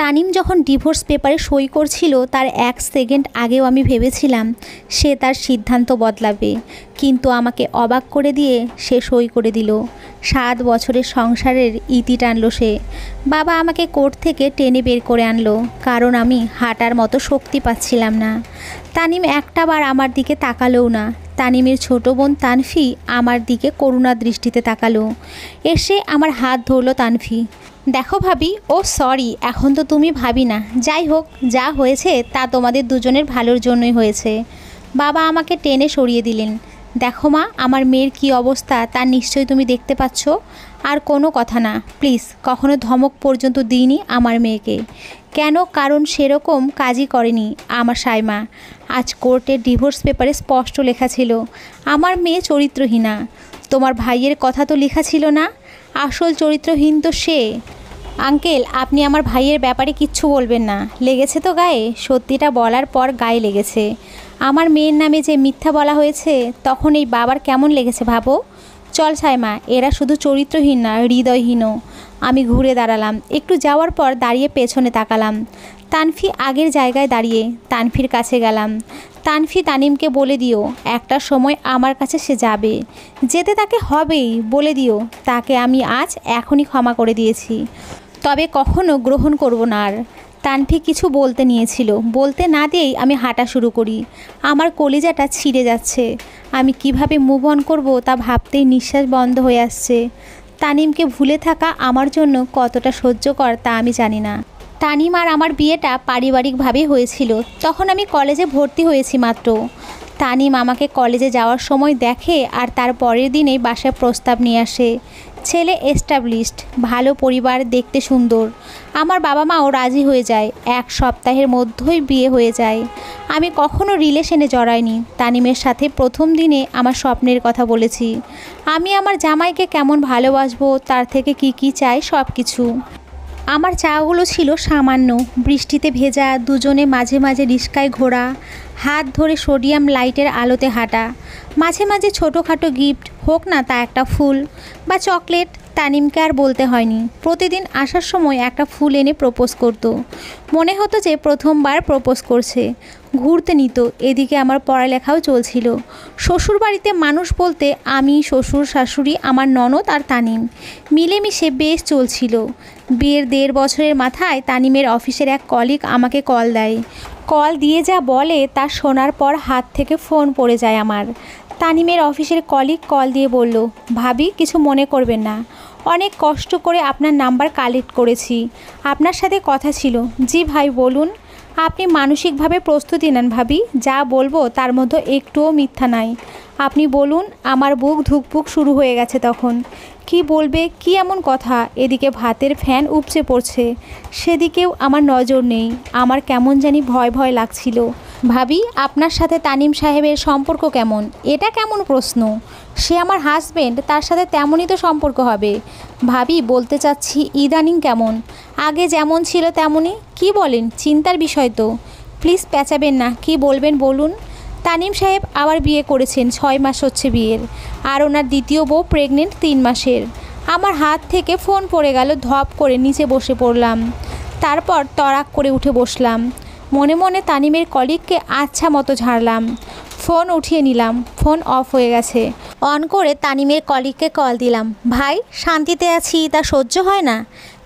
তানিম যখন ডিভোর্স পেপারে সই করছিল তার 1 সেকেন্ড আগেও আমি ভেবেছিলাম সে তার সিদ্ধান্ত বদলাবে, কিন্তু আমাকে অবাক করে দিয়ে সে সই করে দিল। 7 বছরের সংসারের ইতি টানল সে। বাবা আমাকে কোর্ট থেকে টেনে বের করে আনলো, কারণ আমি হাঁটার মতো শক্তি পাচ্ছিলাম না। তানিম একটাবার আমার দিকে তাকালোও না। তানিমের ছোট বোন তানফি আমার দিকে করুণা দৃষ্টিতে তাকালো। এসে আমার হাত ধরলো তানফি। দেখো ভাবি, ও সরি, এখন তো তুমি ভাবি না। যাই হোক, যা হয়েছে তা তোমাদের দুজনের ভালোর জন্যই হয়েছে। বাবা আমাকে টেনে সরিয়ে দিলেন। দেখো মা, আমার মেয়ের কি অবস্থা তা নিশ্চয়ই তুমি দেখতে পাচ্ছ। আর কোনো কথা না, প্লিজ। কখনো ধমক পর্যন্ত দিইনি আমার মেয়েকে। কেন? কারণ সেরকম কাজই করেনি আমার সাইমা। আজ কোর্টের ডিভোর্স পেপারে স্পষ্ট লেখা ছিল আমার মেয়ে চরিত্রহীনা। তোমার ভাইয়ের কথা তো লেখা ছিল না? আসল চরিত্রহীন তো সে। আঙ্কেল, আপনি আমার ভাইয়ের ব্যাপারে কিচ্ছু বলবেন না। লেগেছে তো গায়ে? সত্যিটা বলার পর গায়ে লেগেছে। আমার মেয়ের নামে যে মিথ্যা বলা হয়েছে, তখন এই বাবার কেমন লেগেছে ভাবো। চল সাইমা, এরা শুধু চরিত্রহীন না, হৃদয়হীনও। আমি ঘুরে দাঁড়ালাম। একটু যাওয়ার পর দাঁড়িয়ে পেছনে তাকালাম। তানফি আগের জায়গায় দাঁড়িয়ে। তানফির কাছে গেলাম। তানফি, তানিমকে বলে দিও একটা সময় আমার কাছে সে যাবে, যেতে তাকে হবেই। বলে দিও তাকে আমি আজ এখনই ক্ষমা করে দিয়েছি, তবে কখনো গ্রহণ করব না আর। তানফি কিছু বলতে নিয়েছিল, বলতে না দিয়েই আমি হাঁটা শুরু করি। আমার কলিজাটা ছিঁড়ে যাচ্ছে। আমি কিভাবে মুভ অন করব তা ভাবতেই নিঃশ্বাস বন্ধ হয়ে আসছে। তানিমকে ভুলে থাকা আমার জন্য কতটা সহ্যকর তা আমি জানি না। তানিম আর আমার বিয়েটা পারিবারিকভাবে হয়েছিল। তখন আমি কলেজে ভর্তি হয়েছি মাত্র। তানিম আমাকে কলেজে যাওয়ার সময় দেখে আর তার পরের দিনেই বাসায় প্রস্তাব নিয়ে আসে। ছেলে এস্টাবলিশড, ভালো পরিবার, দেখতে সুন্দর। আমার বাবা মাও রাজি হয়ে যায়। 1 সপ্তাহের মধ্যেই বিয়ে হয়ে যায়। আমি কখনো রিলেশনে জড়াইনি। তানিমের সাথে প্রথম দিনে আমার স্বপ্নের কথা বলেছি। আমি আমার জামাইকে কেমন ভালোবাসবো, তার থেকে কি চাই, সব কিছু। আমার চাওয়াগুলো ছিল সামান্য। বৃষ্টিতে ভেজা, দুজনে মাঝে মাঝে রিস্কায় ঘোরা, হাত ধরে সোডিয়াম লাইটের আলোতে হাঁটা, মাঝে মাঝে ছোটোখাটো গিফট, হোক না তা একটা ফুল বা চকলেট। তানিমকে আর বলতে হয়নি। প্রতিদিন আসার সময় একটা ফুল এনে প্রপোজ করতো। মনে হতো যে প্রথমবার প্রপোজ করছে। ঘুরতে নিত। এদিকে আমার পড়ালেখাও চলছিল। শ্বশুর বাড়িতে মানুষ বলতে আমি, শ্বশুর শাশুড়ি, আমার ননদ আর তানিম মিলেমিশে বেশ চলছিল। বিয়ের 1.5 বছরের মাথায় তানিমের অফিসের এক কলিগ আমাকে কল দেয়। কল দিয়ে যা বলে তা শোনার পর হাত থেকে ফোন পড়ে যায় আমার। তানিমের অফিসের কলিগ কল দিয়ে বলল, ভাবি কিছু মনে করবেন না, অনেক কষ্ট করে আপনার নাম্বার কালেক্ট করেছি, আপনার সাথে কথা ছিল। জি ভাই বলুন। আপনি মানসিকভাবে প্রস্তুতি নেন ভাবি, যা বলবো তার মধ্যে একটুও মিথ্যা নাই। আপনি বলুন। আমার বুক ধুকপুক শুরু হয়ে গেছে তখন। কি বলবে, কি এমন কথা। এদিকে ভাতের ফ্যান উপচে পড়ছে, সেদিকেও আমার নজর নেই। আমার কেমন জানি ভয় ভয় লাগছিল। ভাবি, আপনার সাথে তানিম সাহেবের সম্পর্ক কেমন? এটা কেমন প্রশ্ন? সে আমার হাজবেন্ড, তার সাথে তেমনই তো সম্পর্ক হবে। ভাবি, বলতে চাচ্ছি ইদানিং কেমন? আগে যেমন ছিল তেমনই। কি বলেন? চিন্তার বিষয় তো। প্লিজ পেঁচাবেন না, কি বলবেন বলুন। তানিম সাহেব আবার বিয়ে করেছেন, 6 মাস হচ্ছে বিয়ের। আর ওনার দ্বিতীয় বউ প্রেগনেন্ট 3 মাসের। আমার হাত থেকে ফোন পড়ে গেল। ধপ করে নিচে বসে পড়লাম। তারপর তড়াক করে উঠে বসলাম। মনে মনে তানিমের কলিগকে আচ্ছা মতো ঝাড়লাম। ফোন উঠিয়ে নিলাম। ফোন অফ হয়ে গেছে। অন করে তানিমের কলিগকে কল দিলাম। ভাই, শান্তিতে আছি তা সহ্য হয় না?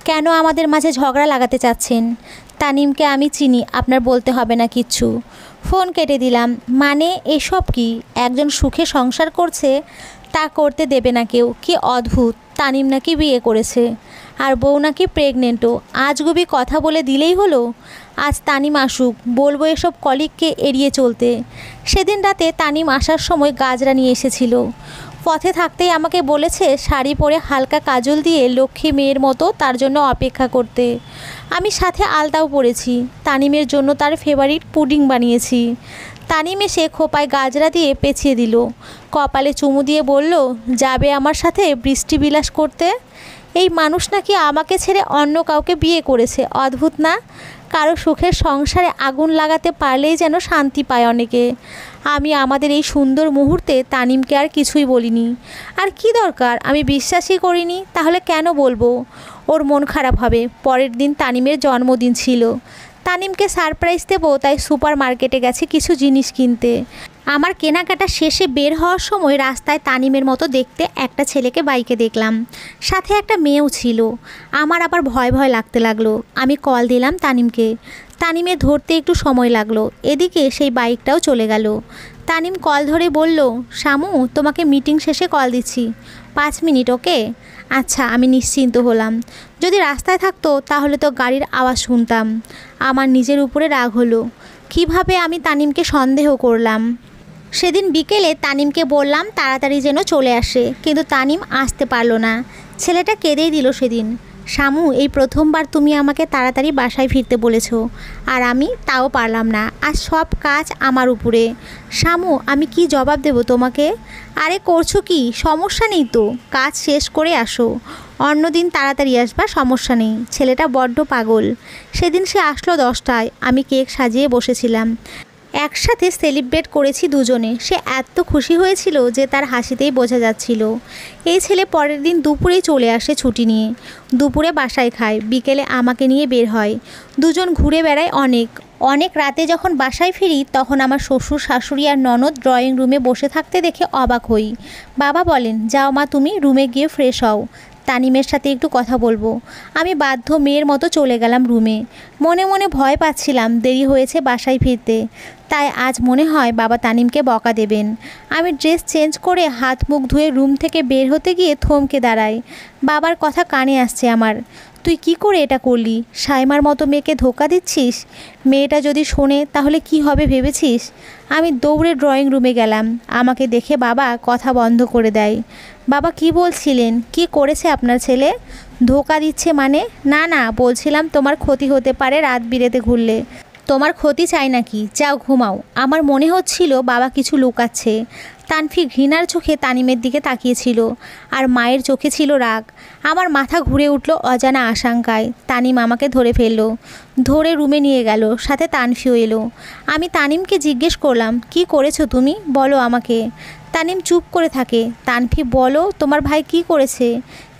কেন আমাদের মাঝে ঝগড়া লাগাতে চাচ্ছেন? তানিমকে আমি চিনি, আপনার বলতে হবে না কিচ্ছু। ফোন কেটে দিলাম। মানে এসব কি? একজন সুখে সংসার করছে, তা করতে দেবে না কেউ। কি অদ্ভুত। তানিম নাকি বিয়ে করেছে, আর বউ নাকি প্রেগনেন্টও। আজগুবি কথা বলে দিলেই হলো। আজ তানিম আসুক, বলবো এসব কলিগকে এড়িয়ে চলতে। সেদিন রাতে তানিম আসার সময় গাজরা নিয়ে এসেছিল। পথে থাকতেই আমাকে বলেছে শাড়ি পরে হালকা কাজল দিয়ে লক্ষ্মী মেয়ের মতো তার জন্য অপেক্ষা করতে। আমি সাথে আলতাও পরেছি। তানিমের জন্য তার ফেভারিট পুডিং বানিয়েছি। তানিম এসে খোপায় গাজরা দিয়ে পেঁচিয়ে দিল। কপালে চুমু দিয়ে বলল, যাবে আমার সাথে বৃষ্টি বিলাস করতে। এই মানুষ নাকি আমাকে ছেড়ে অন্য কাউকে বিয়ে করেছে। অদ্ভুত না? কারো সুখের সংসারে আগুন লাগাতে পারলেই যেন শান্তি পায় অনেকে। আমি আমাদের এই সুন্দর মুহূর্তে তানিমকে আর কিছুই বলিনি। আর কি দরকার? আমি বিশ্বাসই করিনি, তাহলে কেন বলবো? ওর মন খারাপ হবে। পরের দিন তানিমের জন্মদিন ছিল। তানিমকে সারপ্রাইজ দেবো তাই সুপার মার্কেটে গেছে কিছু জিনিস কিনতে। আমার কেনাকাটা শেষে বের হওয়ার সময় রাস্তায় তানিমের মতো দেখতে একটা ছেলেকে বাইকে দেখলাম, সাথে একটা মেয়েও ছিল। আমার আবার ভয় ভয় লাগতে লাগলো। আমি কল দিলাম তানিমকে। তানিমের ধরতে একটু সময় লাগলো, এদিকে সেই বাইকটাও চলে গেল। তানিম কল ধরে বলল, শামু তোমাকে মিটিং শেষে কল দিচ্ছি, 5 মিনিট ওকে? আচ্ছা, আমি নিশ্চিন্ত হলাম। যদি রাস্তায় থাকতো তাহলে তো গাড়ির আওয়াজ শুনতাম। আমার নিজের উপরে রাগ হলো, কিভাবে আমি তানিমকে সন্দেহ করলাম। সেদিন বিকেলে তানিমকে বললাম তাড়াতাড়ি যেন চলে আসে, কিন্তু তানিম আসতে পারলো না। ছেলেটা কেঁদেই দিল সেদিন। শামু, এই প্রথমবার তুমি আমাকে তাড়াতাড়ি বাসায় ফিরতে বলেছ, আর আমি তাও পারলাম না। আজ সব কাজ আমার উপরে। শামু, আমি কি জবাব দেব তোমাকে? আরে করছো কি? সমস্যা নেই তো, কাজ শেষ করে আসো। অন্যদিন তাড়াতাড়ি আসবা, সমস্যা নেই। ছেলেটা বড্ড পাগল। সেদিন সে আসলো 10টায়। আমি কেক সাজিয়ে বসেছিলাম। একসাথে সেলিব্রেট করেছি দুজনে। সে এত খুশি হয়েছিল যে তার হাসিতেই বোঝা যাচ্ছিল। এই ছেলে পরের দিন দুপুরেই চলে আসে ছুটি নিয়ে। দুপুরে বাসায় খায়, বিকেলে আমাকে নিয়ে বের হয়। দুজন ঘুরে বেড়ায় অনেক অনেক। রাতে যখন বাসায় ফিরি তখন আমার শ্বশুর শাশুড়ি আর ননদ ড্রয়িং রুমে বসে থাকতে দেখে অবাক হই। বাবা বলেন, যাও মা, তুমি রুমে গিয়ে ফ্রেশ হও, তানিমের সাথে একটু কথা বলবো। আমি বাধ্য মেয়ের মতো চলে গেলাম রুমে। মনে মনে ভয় পাচ্ছিলাম, দেরি হয়েছে বাসায় ফিরতে। তাই আজ মনে হয় বাবা তানিমকে বকা দেবেন। আমি ড্রেস চেঞ্জ করে হাত মুখ ধুয়ে রুম থেকে বের হতে গিয়ে থমকে দাঁড়াই। বাবার কথা কানে আসছে আমার। তুই কি করে এটা করলি? সাইমার মতো মেয়েকে ধোকা দিচ্ছিস? মেয়েটা যদি শোনে তাহলে কি হবে ভেবেছিস? আমি দৌড়ে ড্রয়িং রুমে গেলাম। আমাকে দেখে বাবা কথা বন্ধ করে দেয়। বাবা কি বলছিলেন? কি করেছে আপনার ছেলে? ধোকা দিচ্ছে মানে? না না, বলছিলাম তোমার ক্ষতি হতে পারে রাত বিরেতে ঘুরলে। তোমার ক্ষতি চাই নাকি? যাও ঘুমাও। আমার মনে হচ্ছিল বাবা কিছু লুকাচ্ছে। তানফি ঘৃণার চোখে তানিমের দিকে তাকিয়েছিল, আর মায়ের চোখে ছিল রাগ। আমার মাথা ঘুরে উঠল অজানা আশঙ্কায়। তানিম আমাকে ধরে ফেললো, ধরে রুমে নিয়ে গেল, সাথে তানফিও এলো। আমি তানিমকে জিজ্ঞেস করলাম, কি করেছো তুমি? বলো আমাকে। তানিম চুপ করে থাকে। তানফি, বলো তোমার ভাই কি করেছে?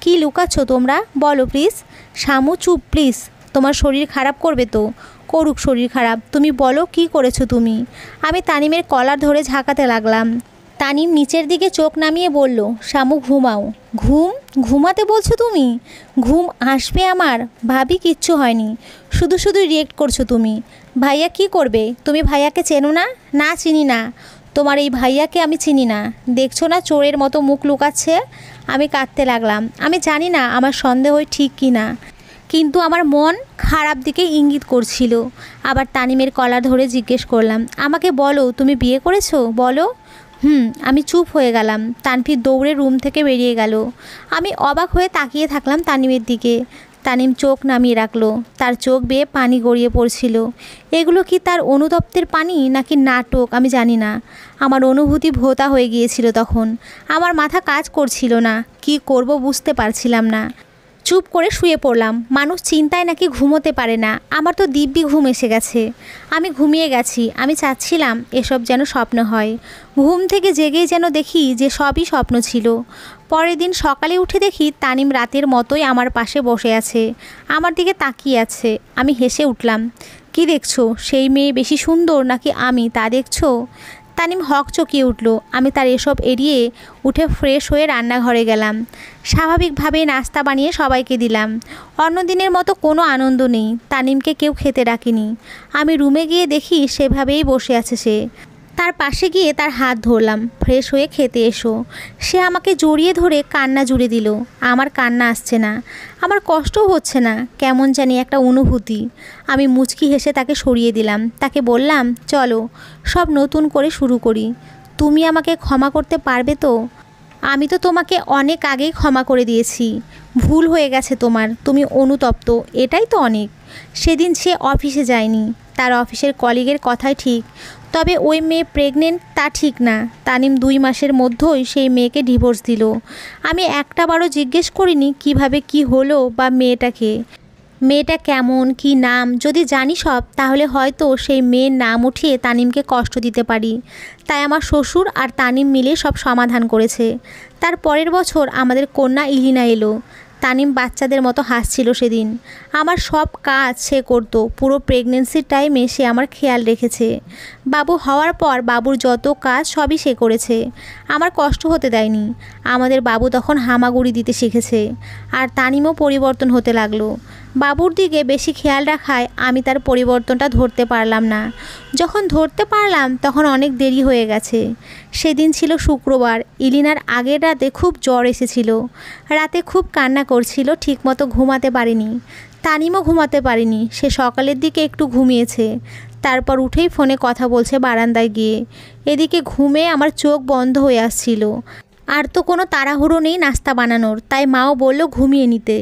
কি লুকাচ্ছ তোমরা? বলো প্লিজ। শামু চুপ প্লিজ, তোমার শরীর খারাপ করবে তো। করুক শরীর খারাপ, তুমি বলো কি করেছো তুমি। আমি তানিমের কলার ধরে ঝাঁকাতে লাগলাম। তানিম নিচের দিকে চোখ নামিয়ে বলল, শামু ঘুমাও। ঘুমাতে বলছো তুমি? ঘুম আসবে আমার? ভাবি কিচ্ছু হয়নি, শুধু শুধু রিয়েক্ট করছো তুমি। ভাইয়া কি করবে? তুমি ভাইয়াকে চেনো না? না চিনি না। তোমার এই ভাইয়াকে আমি চিনি না। দেখছো না চোরের মতো মুখ লুকাচ্ছে। আমি কাঁদতে লাগলাম। আমি জানি না আমার সন্দেহ ঠিক কি না, কিন্তু আমার মন খারাপ দিকে ইঙ্গিত করছিল। আবার তানিমের কলার ধরে জিজ্ঞেস করলাম, আমাকে বলো তুমি বিয়ে করেছো? বলো। আমি চুপ হয়ে গেলাম। তানভি দৌড়ে রুম থেকে বেরিয়ে গেল। আমি অবাক হয়ে তাকিয়ে থাকলাম তানিমের দিকে। তানিম চোখ নামিয়ে রাখলো। তার চোখ বেয়ে পানি গড়িয়ে পড়ছিল। এগুলো কি তার অনুতপ্তের পানি নাকি নাটক আমি জানি না। আমার অনুভূতি ভোঁতা হয়ে গিয়েছিল তখন। আমার মাথা কাজ করছিল না, কি করব বুঝতে পারছিলাম না। চুপ করে শুয়ে পড়লাম। মানুষ চিন্তায় নাকি ঘুমোতে পারে না। আমার তো দিব্যি ঘুম এসে গেছে। আমি ঘুমিয়ে গেছি। আমি চাচ্ছিলাম এসব যেন স্বপ্ন হয়। ঘুম থেকে জেগেই যেন দেখি যে সবই স্বপ্ন ছিল। পরের দিন সকালে উঠে দেখি তানিম রাতের মতোই আমার পাশে বসে আছে, আমার দিকে তাকিয়ে আছে। আমি হেসে উঠলাম। কি দেখছো? সেই মেয়ে বেশি সুন্দর নাকি আমি, তা দেখছো? তানিম হকচকিয়ে উঠল। আমি তার এসব এড়িয়ে উঠে ফ্রেশ হয়ে রান্নাঘরে গেলাম। স্বাভাবিকভাবে নাস্তা বানিয়ে সবাইকে দিলাম। অন্যদিনের মতো কোনো আনন্দ নেই। তানিমকে কেউ খেতে ডাকেনি। আমি রুমে গিয়ে দেখি সেভাবেই বসে আছে সে। তার পাশে গিয়ে তার হাত ধরলাম, ফ্রেশ হয়ে খেতে এসো। সে আমাকে জড়িয়ে ধরে কান্না জুড়ে দিল। আমার কান্না আসছে না, আমার কষ্টও হচ্ছে না, কেমন জানি একটা অনুভূতি। আমি মুচকি হেসে তাকে সরিয়ে দিলাম। তাকে বললাম, চলো সব নতুন করে শুরু করি। তুমি আমাকে ক্ষমা করতে পারবে তো? আমি তো তোমাকে অনেক আগেই ক্ষমা করে দিয়েছি। ভুল হয়ে গেছে তোমার, তুমি অনুতপ্ত, এটাই তো অনেক। সেদিন সে অফিসে যায়নি। তার অফিসের কলিগের কথাই ঠিক, তবে ওই মেয়ে প্রেগনেন্ট তা ঠিক না। তানিম 2 মাসের মধ্যেই সেই মেয়েকে ডিভোর্স দিল। আমি একটাবারও জিজ্ঞেস করিনি কিভাবে কি হলো বা মেয়েটা কেমন, কি নাম। যদি জানি সব, তাহলে হয়তো সেই মেয়ের নাম উঠিয়ে তানিমকে কষ্ট দিতে পারি। তাই আমার শ্বশুর আর তানিম মিলে সব সমাধান করেছে। তার পরের বছর আমাদের কন্যা ইলিনা এলো। তানিম বাচ্চাদের মতো হাসছিল সেদিন। আমার সব কাজ সে করতো, পুরো প্রেগনেন্সির টাইমে সে আমার খেয়াল রেখেছে। বাবু হওয়ার পর বাবুর যত কাজ সবই সে করেছে, আমার কষ্ট হতে দেয়নি। আমাদের বাবু তখন হামাগুড়ি দিতে শিখেছে, আর তানিমও পরিবর্তন হতে লাগলো। বাবুর দিকে বেশি খেয়াল রাখায় আমি তার পরিবর্তনটা ধরতে পারলাম না। যখন ধরতে পারলাম তখন অনেক দেরি হয়ে গেছে। সেদিন ছিল শুক্রবার। ইলিনার আগের রাতে খুব জ্বর এসেছিল, রাতে খুব কান্না করছিল, ঠিকমতো ঘুমাতে পারিনি। তানিমও ঘুমাতে পারিনি, সে সকালের দিকে একটু ঘুমিয়েছে, তারপর উঠেই ফোনে কথা বলছে বারান্দায় গিয়ে। এদিকে ঘুমে আমার চোখ বন্ধ হয়ে আসছিল, আর তো কোনো তাড়াহুড়ো নেই নাস্তা বানানোর, তাই মাও বলল ঘুমিয়ে নিতে।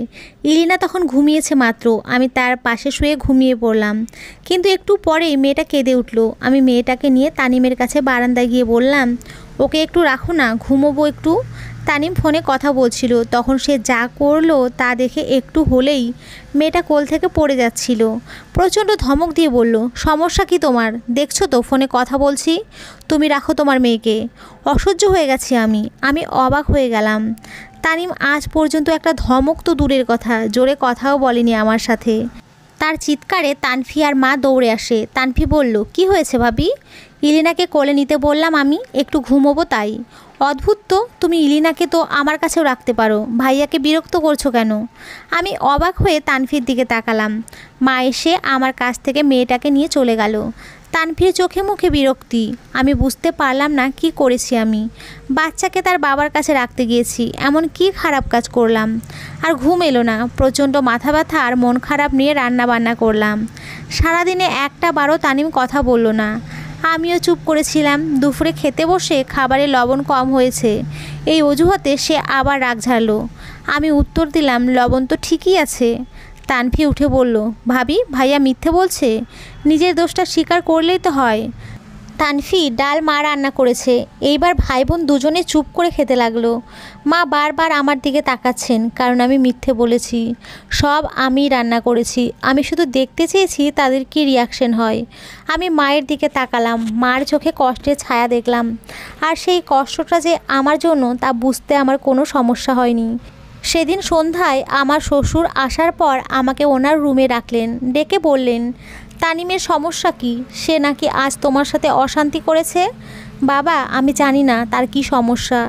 ইলিনা তখন ঘুমিয়েছে মাত্র, আমি তার পাশে শুয়ে ঘুমিয়ে পড়লাম। কিন্তু একটু পরেই মেয়েটা কেঁদে উঠল। আমি মেয়েটাকে নিয়ে তানিমের কাছে বারান্দায় গিয়ে বললাম, ওকে একটু রাখো না, ঘুমোবো একটু। তানিম ফোনে কথা বলছিল, তখন সে যা করলো তা দেখে একটু হলেই মেয়েটা কোল থেকে পড়ে যাচ্ছিল। প্রচণ্ড ধমক দিয়ে বলল, সমস্যা কি তোমার? দেখছো তো ফোনে কথা বলছি, তুমি রাখো তোমার মেয়েকে। অসহ্য হয়ে গেছি আমি অবাক হয়ে গেলাম। তানিম আজ পর্যন্ত একটা ধমক তো দূরের কথা, জোরে কথাও বলেনি আমার সাথে। তার চিৎকারে তানফি আর মা দৌড়ে আসে। তানফি বলল, কি হয়েছে ভাবি? ইলিনাকে কোলে নিতে বললাম, আমি একটু ঘুমোবো তাই। অদ্ভুত তো, তুমি ইলিনাকে তো আমার কাছেও রাখতে পারো, ভাইয়াকে বিরক্ত করছো কেন? আমি অবাক হয়ে তানফির দিকে তাকালাম। মা এসে আমার কাছ থেকে মেয়েটাকে নিয়ে চলে গেল। তানফির চোখে মুখে বিরক্তি। আমি বুঝতে পারলাম না কি করেছি আমি। বাচ্চাকে তার বাবার কাছে রাখতে গিয়েছি, এমন কি খারাপ কাজ করলাম? আর ঘুম এলো না, প্রচণ্ড মাথা ব্যথা আর মন খারাপ নিয়ে রান্না বান্না করলাম। সারাদিনে একটা বারও তানিম কথা বলল না। আমিও চুপ করেছিলাম। দুপুরে খেতে বসে খাবারে লবণ কম হয়েছে, এই অজুহাতে সে আবার রাগ ঝাড়ল। আমি উত্তর দিলাম, লবণ তো ঠিকই আছে। তানফি উঠে বলল, ভাবি ভাইয়া মিথ্যে বলছে, নিজের দোষটা স্বীকার করলেই তো হয়। তানফি ডাল মা রান্না করেছে। এইবার ভাই বোন দুজনে চুপ করে খেতে লাগলো। মা বারবার আমার দিকে তাকাচ্ছেন, কারণ আমি মিথ্যে বলেছি। সব আমি রান্না করেছি, আমি শুধু দেখতে চেয়েছি তাদের কি রিয়াকশন হয়। আমি মায়ের দিকে তাকালাম, মার চোখে কষ্টের ছায়া দেখলাম। আর সেই কষ্টটা যে আমার জন্য তা বুঝতে আমার কোনো সমস্যা হয়নি। সেদিন সন্ধ্যায় আমার শ্বশুর আসার পর আমাকে ওনার রুমে রাখলেন, ডেকে বললেন, তানিমের সমস্যা কি? সে নাকি আজ তোমার সাথে অশান্তি করেছে। বাবা, আমি জানি না তার কি সমস্যা,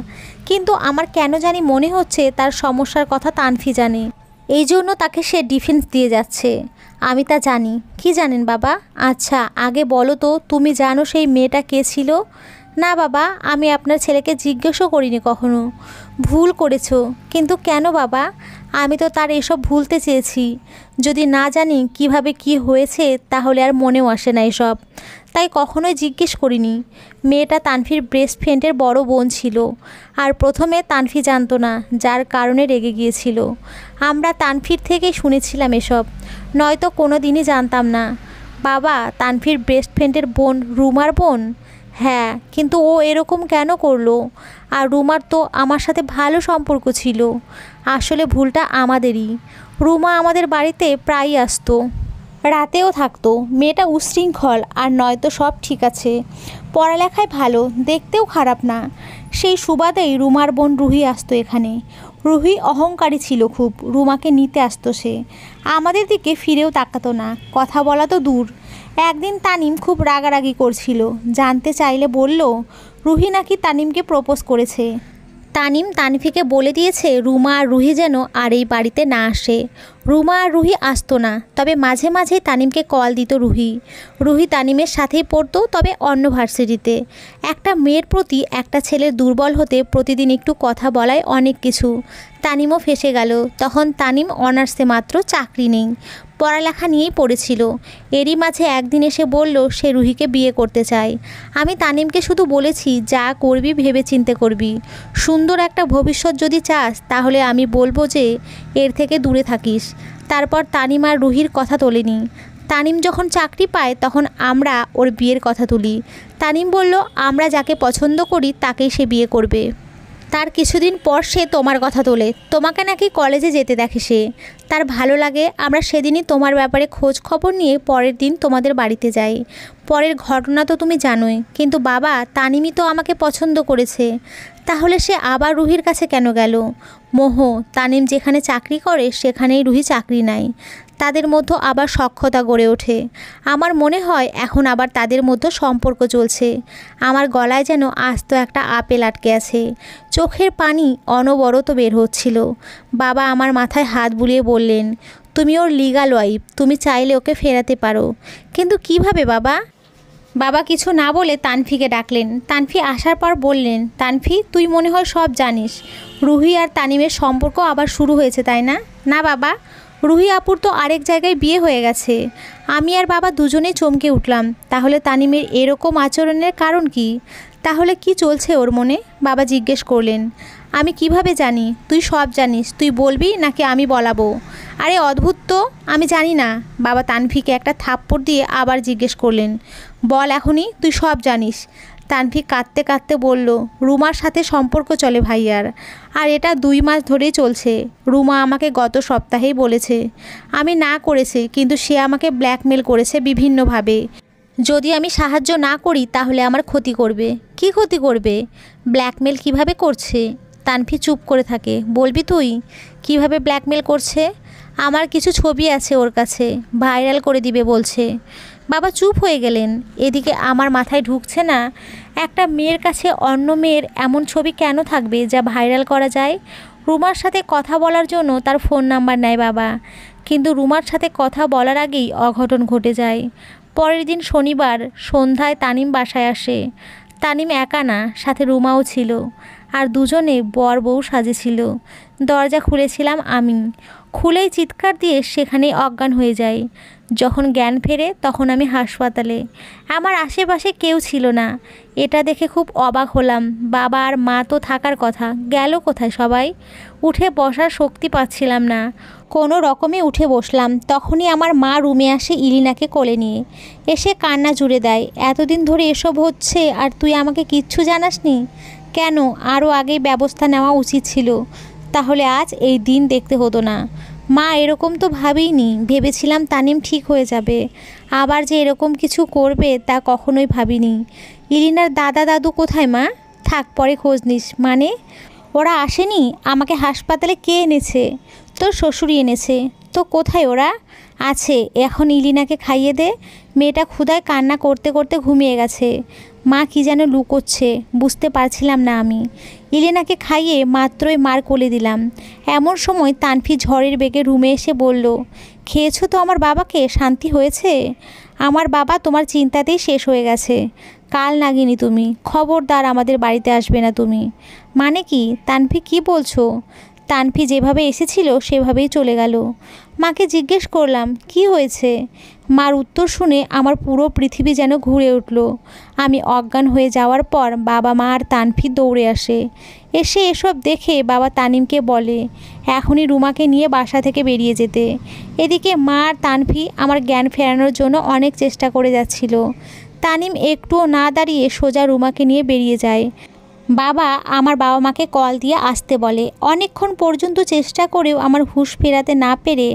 কিন্তু আমার কেন জানি মনে হচ্ছে তার সমস্যার কথা তানফি জানে, এই জন্য তাকে সে ডিফেন্স দিয়ে যাচ্ছে। আমি তা জানি। কি জানেন বাবা? আচ্ছা আগে বলো তো, তুমি জানো সেই মেয়েটা কে ছিল? না বাবা, আমি আপনার ছেলেকে জিজ্ঞেসও করিনি কখনো। ভুল করেছো, কিন্তু কেন বাবা? আমি তো তার এসব ভুলতে চেয়েছি। যদি না জানি কিভাবে কি হয়েছে তাহলে আর মনেও আসে না এসব, তাই কখনোই জিজ্ঞেস করিনি। মেয়েটা তানফির বেস্ট ফ্রেন্ডের বড় বোন ছিল, আর প্রথমে তানফি জানতো না, যার কারণে রেগে গিয়েছিল। আমরা তানফির থেকেই শুনেছিলাম এসব, নয়তো কোনো দিনই জানতাম না। বাবা, তানফির বেস্ট ফ্রেন্ডের বোন রুমার বোন? হ্যাঁ, কিন্তু ও এরকম কেন করলো? আর রুমার তো আমার সাথে ভালো সম্পর্ক ছিল। আসলে ভুলটা আমাদেরই। রুমা আমাদের বাড়িতে প্রায়ই আসতো, রাতেও থাকতো। মেয়েটা উশৃঙ্খল, আর নয়তো সব ঠিক আছে, পড়ালেখায় ভালো, দেখতেও খারাপ না। সেই সুবাদেই রুমার বোন রুহি আসতো এখানে। রুহি অহংকারী ছিল খুব, রুমাকে নিতে আসতো সে। আমাদের দিকে ফিরেও তাকাতো না, কথা বলা তো দূর। একদিন তানিম খুব রাগারাগি করছিল, জানতে চাইলে বলল, রুহি নাকি তানিমকে প্রপোজ করেছে। তানিম তানফিকে বলে দিয়েছে রুমা আর রুহি যেন আর এই বাড়িতে না আসে। রুমা আর রুহি আসতো না, তবে মাঝে মাঝেই তানিমকে কল দিত রুহি। রুহি তানিমের সাথেই পড়তো, তবে অন্য ভার্সিটিতে। একটা মেয়ের প্রতি একটা ছেলের দুর্বল হতে প্রতিদিন একটু কথা বলায় অনেক কিছু। তানিমও ফেঁসে গেল। তখন তানিম অনার্সে মাত্র, চাকরি নেই, পড়ালেখা নিয়েই পড়েছিল। এরই মাঝে একদিন এসে বলল সে রুহিকে বিয়ে করতে চায়। আমি তানিমকে শুধু বলেছি, যা করবি ভেবে চিন্তে করবি, সুন্দর একটা ভবিষ্যৎ যদি চাস তাহলে আমি বলবো যে এর থেকে দূরে থাকিস। তারপর তানিম আর রুহির কথা তোলেনি। তানিম যখন চাকরি পায় তখন আমরা ওর বিয়ের কথা তুলি। তানিম বলল, আমরা যাকে পছন্দ করি তাকেই সে বিয়ে করবে। তার কিছুদিন পর সে তোমার কথা তোলে, তোমাকে নাকি কলেজে যেতে দেখে সে, তার ভালো লাগে। আমরা সেদিনই তোমার ব্যাপারে খোঁজ খবর নিয়ে পরের দিন তোমাদের বাড়িতে যাই। পরের ঘটনা তো তুমি জানোই, কিন্তু বাবা তানিমই তো আমাকে পছন্দ করেছে, তাহলে সে আবার রুহির কাছে কেন গেল? মোহ, তানিম যেখানে চাকরি করে সেখানেই রুহি চাকরি নেয়, তাদের মধ্যে আবার সখ্যতা গড়ে ওঠে। আমার মনে হয় এখন আবার তাদের মধ্যে সম্পর্ক চলছে। আমার গলায় যেন আস্ত একটা আপেল আটকে আছে, চোখের পানি অনবরত বের হচ্ছিল। বাবা আমার মাথায় হাত বুলিয়ে বললেন, তুমি ওর লিগাল ওয়াইফ, তুমি চাইলে ওকে ফেরাতে পারো। কিন্তু কিভাবে বাবা? বাবা কিছু না বলে তানফিকে ডাকলেন। তানফি আসার পর বললেন, তানফি তুই মনে হয় সব জানিস, রুহি আর তানিমের সম্পর্ক আবার শুরু হয়েছে তাই না? না বাবা, রুহি আপুর তো আরেক জায়গায় বিয়ে হয়ে গেছে। আমি আর বাবা দুজনেই চমকে উঠলাম। তাহলে তানিমের এরকম আচরণের কারণ কি? তাহলে কি চলছে ওর মনে? বাবা জিজ্ঞেস করলেন। আমি কিভাবে জানি? তুই সব জানিস, তুই বলবি নাকি আমি বলাবো? আরে অদ্ভুত তো, আমি জানি না। বাবা তানফিকে একটা থাপ্পড় দিয়ে আবার জিজ্ঞেস করলেন, বল এখনই, তুই সব জানিস। তানভি কাঁদতে কাঁদতে বলল, রুমার সাথে সম্পর্ক চলে ভাইয়ার, আর এটা 2 মাস ধরেই চলছে। রুমা আমাকে গত সপ্তাহেই বলেছে। আমি না করেছি, কিন্তু সে আমাকে ব্ল্যাকমেল করেছে বিভিন্নভাবে। যদি আমি সাহায্য না করি তাহলে আমার ক্ষতি করবে। কি ক্ষতি করবে? ব্ল্যাকমেল কিভাবে করছে? তানভি চুপ করে থাকে। বলবি তুই কিভাবে ব্ল্যাকমেল করছে? আমার কিছু ছবি আছে ওর কাছে, ভাইরাল করে দিবে বলছে। বাবা চুপ হয়ে গেলেন। এদিকে আমার মাথায় ঢুকছে না, একটা মেয়ের কাছে অন্য মেয়ের এমন ছবি কেন থাকবে যা ভাইরাল করা যায়? রুমার সাথে কথা বলার জন্য তার ফোন নাম্বার নেয় বাবা, কিন্তু রুমার সাথে কথা বলার আগেই অঘটন ঘটে যায়। পরের দিন শনিবার সন্ধ্যায় তানিম বাসায় আসে। তানিম একা না, সাথে রুমাও ছিল, আর দুজনে বর বউ সাজেছিল। দরজা খুলেছিলাম আমি। খুলেই চিৎকার দিয়ে সেখানেই অজ্ঞান হয়ে যায়। যখন জ্ঞান ফেরে তখন আমি হাসপাতালে। আমার আশেপাশে কেউ ছিল না। এটা দেখে খুব অবাক হলাম। বাবা আর মা তো থাকার কথা, গেল কোথায় সবাই? উঠে বসার শক্তি পাচ্ছিলাম না। কোনো রকমে উঠে বসলাম। তখনই আমার মা রুমে আসে ইলিনাকে কোলে নিয়ে। এসে কান্না জুড়ে দেয়, এতদিন ধরে এসব হচ্ছে আর তুই আমাকে কিচ্ছু জানাসনি কেন? আরও আগেই ব্যবস্থা নেওয়া উচিত ছিল, তাহলে আজ এই দিন দেখতে হতো না। মা এরকম তো ভাবিনি, ভেবেছিলাম তানিম ঠিক হয়ে যাবে, আবার যে এরকম কিছু করবে তা কখনোই ভাবিনি। ইলিনার দাদা দাদু কোথায় মা? থাক, পরে খোঁজ নিস। মানে ওরা আসেনি? আমাকে হাসপাতালে কে এনেছে? তোর শ্বশুরই এনেছে। তো কোথায় ওরা? আছে, এখন ইলিনাকে খাইয়ে দে। মেয়েটা ক্ষুধায় কান্না করতে করতে ঘুমিয়ে গেছে। মা কি যেন লুকোচ্ছে, বুঝতে পারছিলাম না আমি। ইলিনাকে খাইয়ে মাত্রই মার কোলে দিলাম। এমন সময় তানফি ঝড়ের বেগে রুমে এসে বলল, খেয়েছো তো আমার বাবাকে? শান্তি হয়েছে? আমার বাবা তোমার চিন্তাতেই শেষ হয়ে গেছে। কাল নাগিনি তুমি, খবরদার আমাদের বাড়িতে আসবে না তুমি। মানে কি তানফি, কি বলছো? তানফি যেভাবে এসেছিল সেভাবেই চলে গেল। মাকে জিজ্ঞেস করলাম কি হয়েছে। মার উত্তর শুনে আমার পুরো পৃথিবী যেন ঘুরে উঠল। আমি অজ্ঞান হয়ে যাওয়ার পর বাবা মা আর তানফি দৌড়ে আসে। এসে এসব দেখে বাবা তানিমকে বলে এখনই রুমাকে নিয়ে বাসা থেকে বেরিয়ে যেতে। এদিকে মা আর তানফি আমার জ্ঞান ফেরানোর জন্য অনেক চেষ্টা করে যাচ্ছিল। তানিম একটুও না দাঁড়িয়ে সোজা রুমাকে নিয়ে বেরিয়ে যায়। বাবা আমার বাবা মাকে কল দিয়ে আসতে বলে। অনেকক্ষণ পর্যন্ত চেষ্টা করেও আমার হুঁশ ফেরাতে না পেরে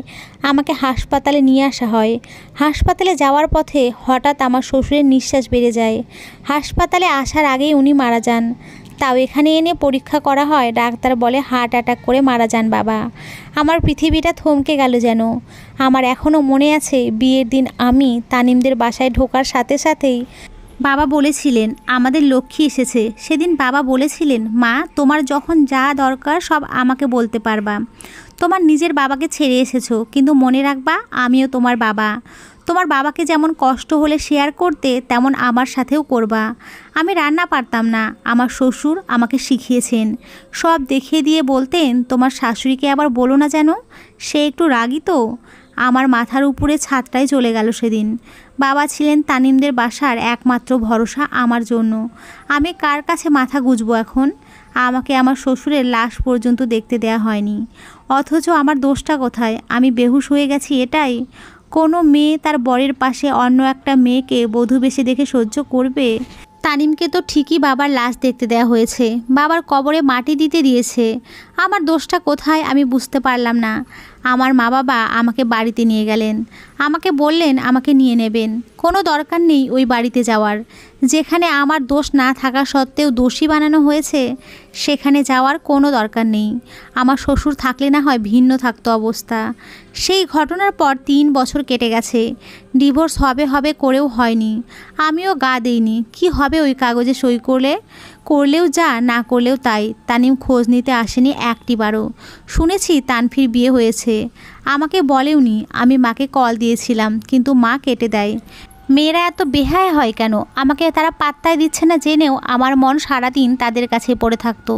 আমাকে হাসপাতালে নিয়ে আসা হয়। হাসপাতালে যাওয়ার পথে হঠাৎ আমার শ্বশুরের নিঃশ্বাস বেড়ে যায়। হাসপাতালে আসার আগেই উনি মারা যান। তাও এখানে এনে পরীক্ষা করা হয়, ডাক্তার বলে হার্ট অ্যাটাক করে মারা যান বাবা। আমার পৃথিবীটা থমকে গেল যেন। আমার এখনও মনে আছে বিয়ের দিন আমি তানিমদের বাসায় ঢোকার সাথে সাথেই বাবা বলেছিলেন আমাদের লক্ষ্মী এসেছে। সেদিন বাবা বলেছিলেন, মা তোমার যখন যা দরকার সব আমাকে বলতে পারবা। তোমার নিজের বাবাকে ছেড়ে এসেছো, কিন্তু মনে রাখবা আমিও তোমার বাবা। তোমার বাবাকে যেমন কষ্ট হলে শেয়ার করতে, তেমন আমার সাথেও করবা। আমি রান্না পারতাম না, আমার শ্বশুর আমাকে শিখিয়েছেন। সব দেখিয়ে দিয়ে বলতেন, তোমার শাশুড়িকে আবার বলো না যেন, সে একটু রাগী তো। আমার মাথার উপরে ছাদটাই চলে গেল সেদিন। বাবা ছিলেন তানিমদের বাসার একমাত্র ভরসা আমার জন্য। আমি কার কাছে মাথা গুঁজবো এখন? আমাকে আমার শ্বশুরের লাশ পর্যন্ত দেখতে দেয়া হয়নি। অথচ আমার দোষটা কোথায়? আমি বেহুশ হয়ে গেছি এটাই? কোনো মেয়ে তার বরের পাশে অন্য একটা মেয়েকে বধূ বেশে দেখে সহ্য করবে? তানিমকে তো ঠিকই বাবার লাশ দেখতে দেওয়া হয়েছে, বাবার কবরে মাটি দিতে দিয়েছে। আমার দোষটা কোথায় আমি বুঝতে পারলাম না। আমার মা বাবা আমাকে বাড়িতে নিয়ে গেলেন, আমাকে বললেন আমাকে নিয়ে নেবেন, কোনো দরকার নেই ওই বাড়িতে যাওয়ার। যেখানে আমার দোষ না থাকা সত্ত্বেও দোষী বানানো হয়েছে সেখানে যাওয়ার কোনো দরকার নেই। আমার শ্বশুর থাকলে না হয় ভিন্ন থাকতো অবস্থা। সেই ঘটনার পর 3 বছর কেটে গেছে, ডিভোর্স হবে হবে করেও হয়নি। আমিও গা দেইনি, কি হবে ওই কাগজে সই করলেও যা, না করলেও তাই। তানিম খোঁজ নিতে আসেনি একটিবারও। শুনেছি তানভীর বিয়ে হয়েছে, আমাকে বলেওনি। আমি মাকে কল দিয়েছিলাম কিন্তু মা কেটে দেয়। মেয়েরা এত বেহায়া হয় কেন? আমাকে তারা পাত্তাই দিচ্ছে না জেনেও আমার মন সারাদিন তাদের কাছে পড়ে থাকতো।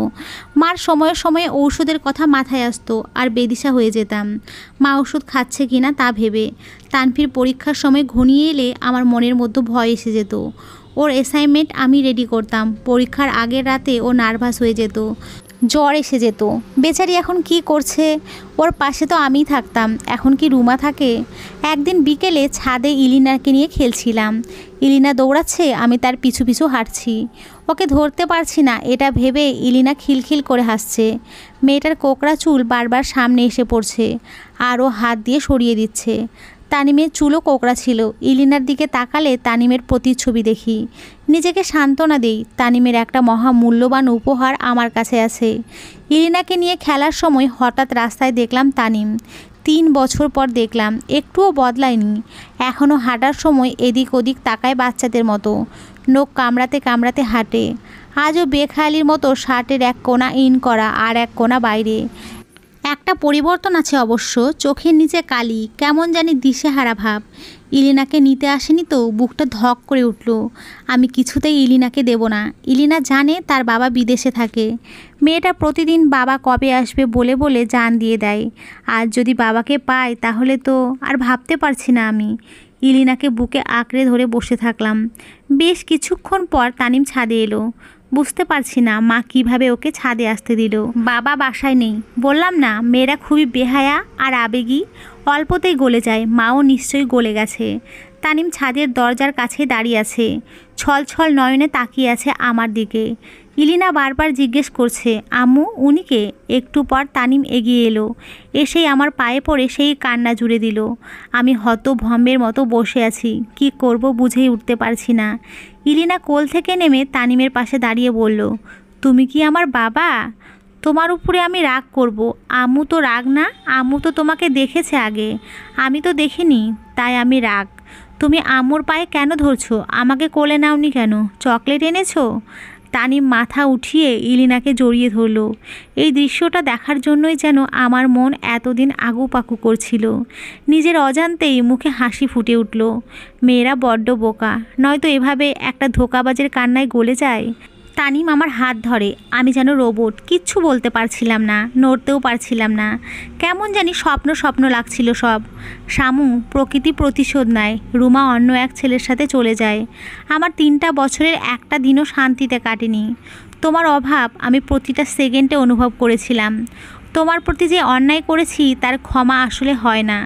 মার সময়ে সময়ে ঔষধের কথা মাথায় আসতো আর বেদিশা হয়ে যেতাম মা ওষুধ খাচ্ছে কিনা তা ভেবে। তানভীর পরীক্ষার সময় ঘনিয়ে এলে আমার মনের মধ্যে ভয় এসে যেত। ওর অ্যাসাইনমেন্ট আমি রেডি করতাম, পরীক্ষার আগের রাতে ও নার্ভাস হয়ে যেত, জ্বর এসে যেত। বেচারি এখন কি করছে? ওর পাশে তো আমিই থাকতাম, এখন কি রুমা থাকে? একদিন বিকেলে ছাদে ইলিনাকে নিয়ে খেলছিলাম। ইলিনা দৌড়াচ্ছে, আমি তার পিছু পিছু হাঁটছি। ওকে ধরতে পারছি না এটা ভেবে ইলিনা খিলখিল করে হাসছে। মেয়েটার কোকড়া চুল বারবার সামনে এসে পড়ছে আর ও হাত দিয়ে সরিয়ে দিচ্ছে। তানিমের চুলও কোকড়া ছিল। ইলিনার দিকে তাকালে তানিমের প্রতিচ্ছবি দেখি, নিজেকে সান্ত্বনা দেই। তানিমের একটা মহামূল্যবান উপহার আমার কাছে আছে। ইলিনাকে নিয়ে খেলার সময় হঠাৎ রাস্তায় দেখলাম তানিম। 3 বছর পর দেখলাম, একটুও বদলায়নি। এখনও হাঁটার সময় এদিক ওদিক তাকায় বাচ্চাদের মতো, নখ কামড়াতে কামড়াতে হাঁটে। আজও বেখেয়ালির মতো শার্টের এক কোণা ইন করা আর এক কোণা বাইরে। একটা পরিবর্তন আছে অবশ্য, চোখের নিচে কালি, কেমন জানি দিশেহারা ভাব। ইলিনাকে নিতে আসেনি তো বুকটা ধক করে উঠল। আমি কিছুতেই ইলিনাকে দেব না। ইলিনা জানে তার বাবা বিদেশে থাকে। মেয়েটা প্রতিদিন বাবা কবে আসবে বলে বলে জান দিয়ে দেয়। আর যদি বাবাকে পাই তাহলে তো আর ভাবতে পারছি না আমি। ইলিনাকে বুকে আঁকড়ে ধরে বসে থাকলাম। বেশ কিছুক্ষণ পর তানিম ছাদে এলো। বুঝতে পারছি না মা কিভাবে ওকে ছাদে আসতে দিল। বাবা বাসায় নেই। বললাম না, মেয়েরা খুবই বেহায়া আর আবেগী, অল্পতেই গলে যায়। মাও নিশ্চয়ই গলে গেছে। তানিম ছাদের দরজার কাছে দাঁড়িয়ে আছে, ছল ছল নয়নে তাকিয়ে আছে আমার দিকে। ইলিনা বারবার জিজ্ঞেস করছে, আম্মু উনি কে? একটু পর তানিম এগিয়ে এলো, এসেই আমার পায়ে পড়ে সেই কান্না জুড়ে দিল। আমি হতভম্বের মতো বসে আছি, কি করব বুঝেই উঠতে পারছি না। ইলিনা কোল থেকে নেমে তানিমের পাশে দাঁড়িয়ে বলল, তুমি কি আমার বাবা? তোমার উপরে আমি রাগ করব? আম্মু তো রাগ না, আম্মু তো তোমাকে দেখেছে আগে, আমি তো দেখিনি, তাই আমি রাগ। তুমি আম্মুর পায়ে কেন ধরছো? আমাকে কোলে নাওনি কেন? চকলেট এনেছো? তানিম মাথা উঠিয়ে ইলিনাকে জড়িয়ে ধরল। এই দৃশ্যটা দেখার জন্যই যেন আমার মন এতদিন আগুপাকু করছিল। নিজের অজান্তেই মুখে হাসি ফুটে উঠল। মেয়েরা বড্ড বোকা, নয়তো এভাবে একটা ধোঁকাবাজের কান্নায় গলে যায়। তানিম আমার হাত ধরে, আমি যেন রোবট, কিচ্ছু বলতে পারছিলাম না, নড়তেও পারছিলাম না। কেমন জানি স্বপ্ন স্বপ্ন লাগছিল সব। শামু, প্রকৃতি প্রতিশোধ নেয়। রুমা অন্য এক ছেলের সাথে চলে যায়। আমার 3টা বছরের একটা দিনও শান্তিতে কাটেনি। তোমার অভাব আমি প্রতিটা সেকেন্ডে অনুভব করেছিলাম। তোমার প্রতি যে অন্যায় করেছি তার ক্ষমা আসলে হয় না।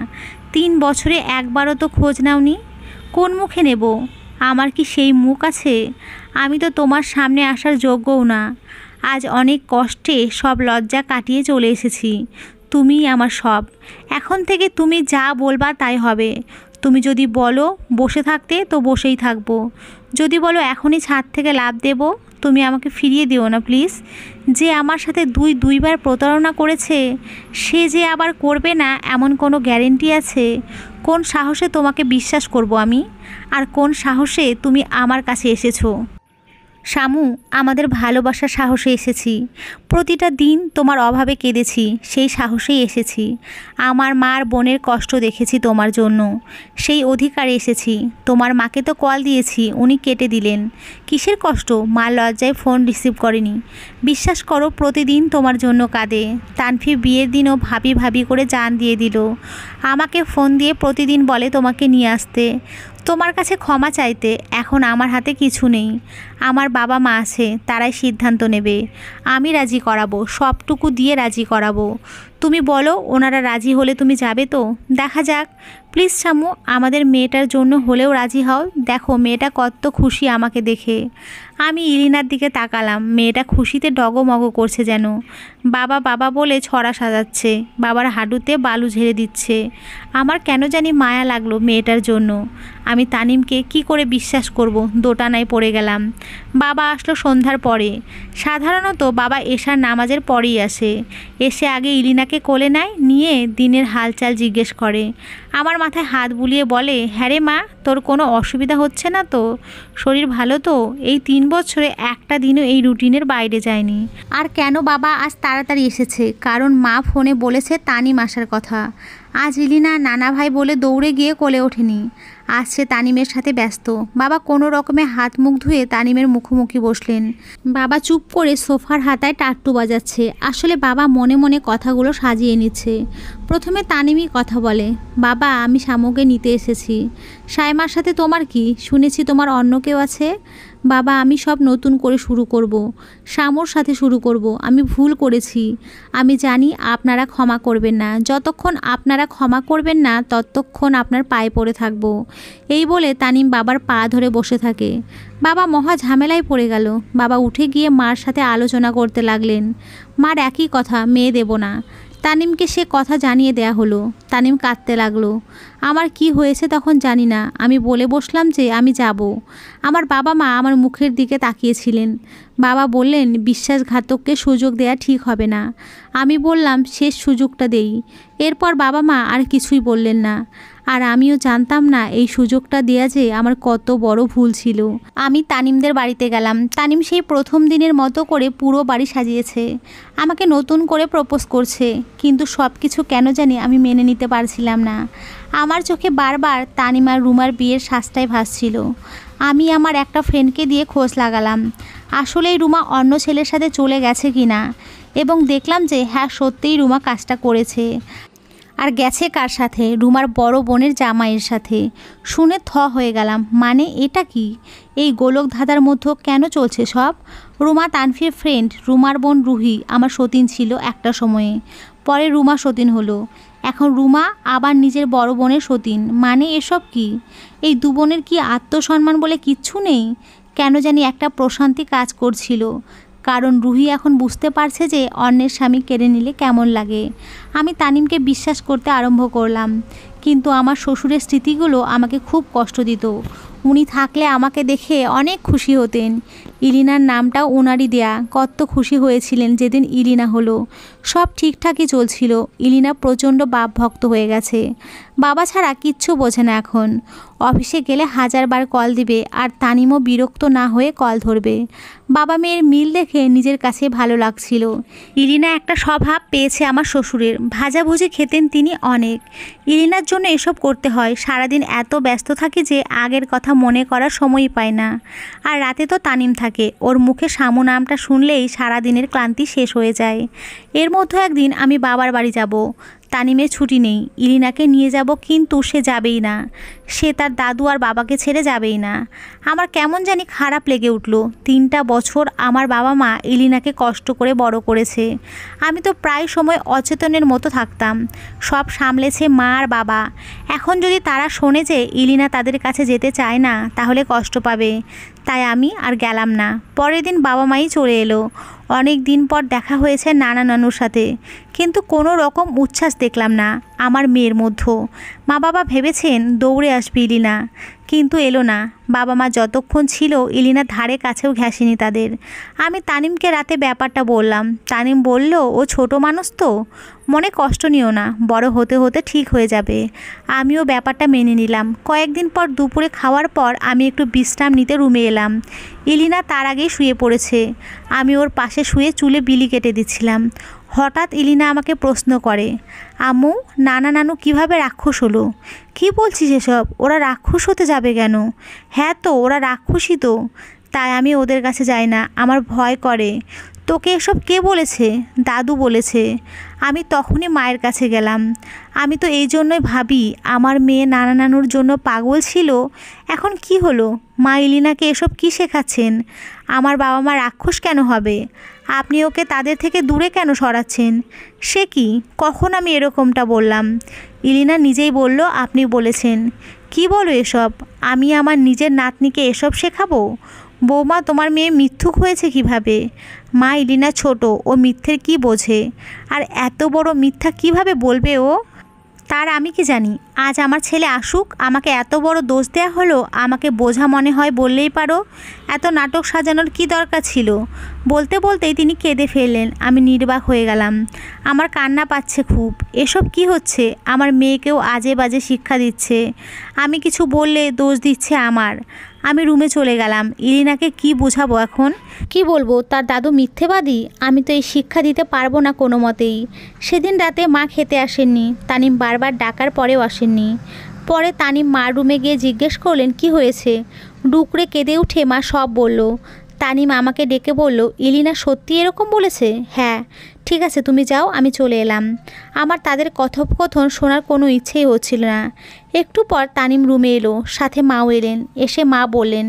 3 বছরে একবারও তো খোঁজ নাওনি। কোন মুখে নেব? আমার কি সেই মুখ আছে? আমি তো তোমার সামনে আসার যোগ্যও না। আজ অনেক কষ্টে সব লজ্জা কাটিয়ে চলে এসেছি। তুমিই আমার সব। এখন থেকে তুমি যা বলবা তাই হবে। তুমি যদি বলো বসে থাকতে তো বসেই থাকবো। যদি বলো এখনই ছাদ থেকে লাফ দেব, তুমি আমাকে ফিরিয়ে দিও না প্লিজ। যে আমার সাথে দুইবার প্রতারণা করেছে সে যে আবার করবে না এমন কোনো গ্যারেন্টি আছে? কোন সাহসে তোমাকে বিশ্বাস করব আমি? আর কোন সাহসে তুমি আমার কাছে এসেছো? শামু, আমাদের ভালোবাসার সাহসে এসেছি। প্রতিটা দিন তোমার অভাবে কেঁদেছি, সেই সাহসেই এসেছি। আমার মার বোনের কষ্ট দেখেছি তোমার জন্য, সেই অধিকারে এসেছি। তোমার মাকে তো কল দিয়েছি, উনি কেটে দিলেন। কিসের কষ্ট? মা লজ্জায় ফোন রিসিভ করেনি। বিশ্বাস করো প্রতিদিন তোমার জন্য কাঁদে। তানভীর বিয়ের দিনও ভাবি ভাবি করে জান দিয়ে দিল। আমাকে ফোন দিয়ে প্রতিদিন বলে তোমাকে নিয়ে আসতে, তোমার কাছে ক্ষমা চাইতে। এখন আমার হাতে কিছু নেই। আমার বাবা মা আছে, তারাই সিদ্ধান্ত নেবে। আমি রাজি করাবো, সবটুকু দিয়ে রাজি করাবো। তুমি বলো ওনারা রাজি হলে তুমি যাবে তো? দেখা যাক। প্লিজ শামু, আমাদের মেয়েটার জন্য হলেও রাজি হও। দেখো মেয়েটা কত খুশি আমাকে দেখে। আমি ইলিনার দিকে তাকালাম। মেয়েটা খুশিতে ডগমগ করছে যেন। বাবা বাবা বলে ছড়া সাজাচ্ছে, বাবার হাঁটুতে বালু ঝেড়ে দিচ্ছে। আমার কেন জানি মায়া লাগলো মেয়েটার জন্য। আমি তানিমকে কি করে বিশ্বাস করব? দোটানায় পড়ে গেলাম। বাবা আসলো সন্ধ্যার পরে। সাধারণত বাবা এশার নামাজের পরেই আসে। এসে আগে ইলিনাকে কোলে নেয়, নিয়ে দিনের হালচাল জিজ্ঞেস করে। আমার মাথায় হাত বুলিয়ে বলে, হ্যাঁ রে মা, তোর কোনো অসুবিধা হচ্ছে না তো? শরীর ভালো তো? এই 3 বছরে একটা দিনও এই রুটিনের বাইরে যায়নি। আর কেন বাবা আজ তাড়াতাড়ি এসেছে? কারণ মা ফোনে বলেছে তানিম আসার কথা। আজ ইলিনা নানা ভাই বলে দৌড়ে গিয়ে কোলে ওঠেনি। আজ সে তানিমের সাথে ব্যস্ত। বাবা কোনো রকমে হাত মুখ ধুয়ে তানিমের মুখোমুখি বসলেন। বাবা চুপ করে সোফার হাতায় টাট্টু বাজাচ্ছে। আসলে বাবা মনে মনে কথাগুলো সাজিয়ে নিচ্ছে। প্রথমে তানিমই কথা বলে, বাবা আমি শামুকে নিতে এসেছি। সাইমার সাথে তোমার কি? শুনেছি তোমার অন্য কেউ আছে। বাবা আমি সব নতুন করে শুরু করব। শামুর সাথে শুরু করব। আমি ভুল করেছি। আমি জানি আপনারা ক্ষমা করবেন না। যতক্ষণ আপনারা ক্ষমা করবেন না ততক্ষণ আপনার পায়ে পড়ে থাকব। এই বলে তানিম বাবার পা ধরে বসে থাকে। বাবা মহা ঝামেলায় পড়ে গেল। বাবা উঠে গিয়ে মার সাথে আলোচনা করতে লাগলেন। মার একই কথা, মেয়ে দেব না। তানিমকে সে কথা জানিয়ে দেয়া হলো। তানিম কাঁদতে লাগলো। আমার কি হয়েছে তখন জানি না। আমি বলে বসলাম যে আমি যাব। আমার বাবা মা আমার মুখের দিকে তাকিয়েছিলেন। বাবা বললেন, বিশ্বাসঘাতককে সুযোগ দেয়া ঠিক হবে না। আমি বললাম শেষ সুযোগটা দেই। এরপর বাবা মা আর কিছুই বললেন না। আর আমিও জানতাম না এই সুযোগটা দেয়া যে আমার কত বড় ভুল ছিল। আমি তানিমদের বাড়িতে গেলাম। তানিম সেই প্রথম দিনের মতো করে পুরো বাড়ি সাজিয়েছে। আমাকে নতুন করে প্রপোজ করছে। কিন্তু সব কিছু কেন জানি আমি মেনে নিতে পারছিলাম না। আমার চোখে বারবার তানিম আর রুমার বিয়ের শ্বাসটাই ভাসছিল। আমি আমার একটা ফ্রেন্ডকে দিয়ে খোঁজ লাগালাম আসলেই রুমা অন্য ছেলের সাথে চলে গেছে কি না, এবং দেখলাম যে হ্যাঁ সত্যিই রুমা কাজটা করেছে। আর গেছে কার সাথে? রুমার বড় বোনের জামাইয়ের সাথে। শুনে থ হয়ে গেলাম। মানে এটা কি? এই গোলক ধাঁধার মধ্যে কেন চলছে সব? রুমা তানফির ফ্রেন্ড। রুমার বোন রুহি আমার সতীন ছিল একটা সময়ে। পরে রুমা সতীন হলো। এখন রুমা আবার নিজের বড় বোনের সতীন। মানে এসব কি? এই দু বোনের কি আত্মসম্মান বলে কিচ্ছু নেই? কেন জানি একটা প্রশান্তি কাজ করছিল। কারণ রুহি এখন বুঝতে পারছে যে অন্যের স্বামী কেড়ে নিলে কেমন লাগে। আমি তানিমকে বিশ্বাস করতে আরম্ভ করলাম। কিন্তু আমার শ্বশুরের স্মৃতিগুলো আমাকে খুব কষ্ট দিত। উনি থাকলে আমাকে দেখে অনেক খুশি হতেন। ইলিনার নামটাও ওনারই দেয়া। কত খুশি হয়েছিলেন যেদিন ইলিনা হলো। সব ঠিকঠাকই চলছিল। ইলিনা প্রচণ্ড বাপ ভক্ত হয়ে গেছে। বাবা ছাড়া কিচ্ছু বোঝে না এখন। অফিসে গেলে 1000 বার কল দিবে, আর তানিমও বিরক্ত না হয়ে কল ধরবে। বাবা মেয়ের মিল দেখে নিজের কাছে ভালো লাগছিল। ইলিনা একটা স্বভাব পেয়েছে আমার শ্বশুরের। ভাজাভুজি খেতেন তিনি অনেক। ইলিনার জন্য এসব করতে হয়। সারাদিন এত ব্যস্ত থাকি যে আগের কথা মনে করার সময়ই পায় না। আর রাতে তো তানিম থাকে। ওর মুখে শামু নামটা শুনলেই সারাদিনের ক্লান্তি শেষ হয়ে যায়। এর মধ্যে একদিন আমি বাবার বাড়ি যাব। তানিমের ছুটি নেই। ইলিনাকে নিয়ে যাব, কিন্তু সে যাবেই না। সে তার দাদু আর বাবাকে ছেড়ে যাবেই না। আমার কেমন জানি খারাপ লেগে উঠল। 3টা বছর আমার বাবা মা ইলিনাকে কষ্ট করে বড় করেছে। আমি তো প্রায় সময় অচেতনের মতো থাকতাম। সব সামলেছে মা আর বাবা। এখন যদি তারা শোনে যে ইলিনা তাদের কাছে যেতে চায় না, তাহলে কষ্ট পাবে। তাই আমি আর গেলাম না। পরের দিন বাবা মাই চলে এলো। অনেক দিন পর দেখা হয়েছে নানা নানুর সাথে, কিন্তু কোনো রকম উচ্ছ্বাস দেখলাম না আমার মেয়ের মধ্যে। মা বাবা ভেবেছেন দৌড়ে আসবে ইলিনা, কিন্তু এলো না। বাবা মা যতক্ষণ ছিল ইলিনার ধারে কাছেও ঘেঁষেনি তাদের। আমি তানিমকে রাতে ব্যাপারটা বললাম। তানিম বলল, ও ছোট মানুষ তো, মনে কষ্ট নিও না, বড় হতে হতে ঠিক হয়ে যাবে। আমিও ব্যাপারটা মেনে নিলাম। কয়েকদিন পর দুপুরে খাওয়ার পর আমি একটু বিশ্রাম নিতে রুমে এলাম। ইলিনা তার আগেই শুয়ে পড়েছে। আমি ওর পাশে শুয়ে চুলে বিলি কেটে দিচ্ছিলাম। হঠাৎ ইলিনা আমাকে প্রশ্ন করে, আম্মু নানা নানু কিভাবে রাক্ষস হলো? কী বলছিস এসব? ওরা রাক্ষস হতে যাবে কেন? হ্যাঁ তো, ওরা রাক্ষসই তো। তাই আমি ওদের কাছে যাই না, আমার ভয় করে। তোকে এসব কে বলেছে? দাদু বলেছে। আমি তখনই মায়ের কাছে গেলাম। আমি তো এই জন্যই ভাবি আমার মেয়ে নানা নানুর জন্য পাগল ছিল। এখন কি হলো? মা ইলিনাকে এসব কি শেখাচ্ছেন? আমার বাবা মা রাক্ষস কেন হবে? আপনি ওকে তাদের থেকে দূরে কেন সরাচ্ছেন? সে কি, কখন আমি এরকমটা বললাম? ইলিনা নিজেই বলল আপনি বলেছেন। কি বলো এসব? আমি আমার নিজের নাতনিকে এসব শেখাবো? বৌমা, তোমার মেয়ে মিথ্যুক হয়েছে কিভাবে? মা, ইলিনা ছোট, ও মিথ্যের কি বোঝে? আর এত বড় মিথ্যা কিভাবে বলবে ও? তার আমি কি জানি? আজ আমার ছেলে আসুক, আমাকে এত বড় দোষ দেয়া হলো, আমাকে বোঝা মনে হয় বললেই পারো। এত নাটক সাজানোর কি দরকার ছিল? বলতে বলতেই তিনি কেঁদে ফেললেন। আমি নির্বাক হয়ে গেলাম। আমার কান্না পাচ্ছে খুব। এসব কি হচ্ছে? আমার মেয়েকেও আজে বাজে শিক্ষা দিচ্ছে। আমি কিছু বললে দোষ দিচ্ছে আমার। আমি রুমে চলে গেলাম। ইলিনাকে কি বোঝাবো এখন? কি বলবো? তার দাদু মিথ্যেবাদী? আমি তো এই শিক্ষা দিতে পারবো না কোনো মতেই। সেদিন রাতে মা খেতে আসেননি। তানিম বারবার ডাকার পরেও আসেননি। পরে তানিম মার রুমে গিয়ে জিজ্ঞেস করলেন কি হয়েছে। ডুকরে কেঁদে উঠে মা সব বলল। তানিম আমাকে ডেকে বলল, ইলিনা সত্যি এরকম বলেছে? হ্যাঁ। ঠিক আছে, তুমি যাও, আমি চলে এলাম। আমার তাদের কথোপকথন শোনার কোনো ইচ্ছেই হচ্ছিল না। একটু পর তানিম রুমে এলো, সাথে মাও এলেন। এসে মা বললেন,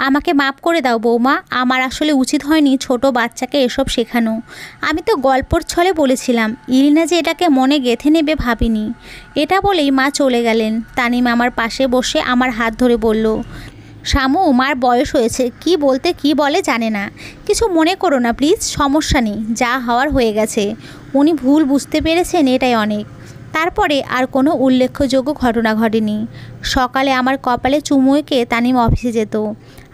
আমাকে মাপ করে দাও বৌমা, আমার আসলে উচিত হয়নি ছোট বাচ্চাকে এসব শেখানো। আমি তো গল্পর ছলে বলেছিলাম, ইলিনা যে এটাকে মনে গেঁথে নেবে ভাবিনি। এটা বলেই মা চলে গেলেন। তানিম আমার পাশে বসে আমার হাত ধরে বলল, শামু, মার বয়স হয়েছে, কি বলতে কি বলে জানে না। কিছু মনে করো না প্লিজ, সমস্যা নেই, যা হওয়ার হয়ে গেছে। উনি ভুল বুঝতে পেরেছেন, এটাই অনেক। তারপরে আর কোনো উল্লেখযোগ্য ঘটনা ঘটেনি। সকালে আমার কপালে চুমু এঁকে তানিম অফিসে যেত।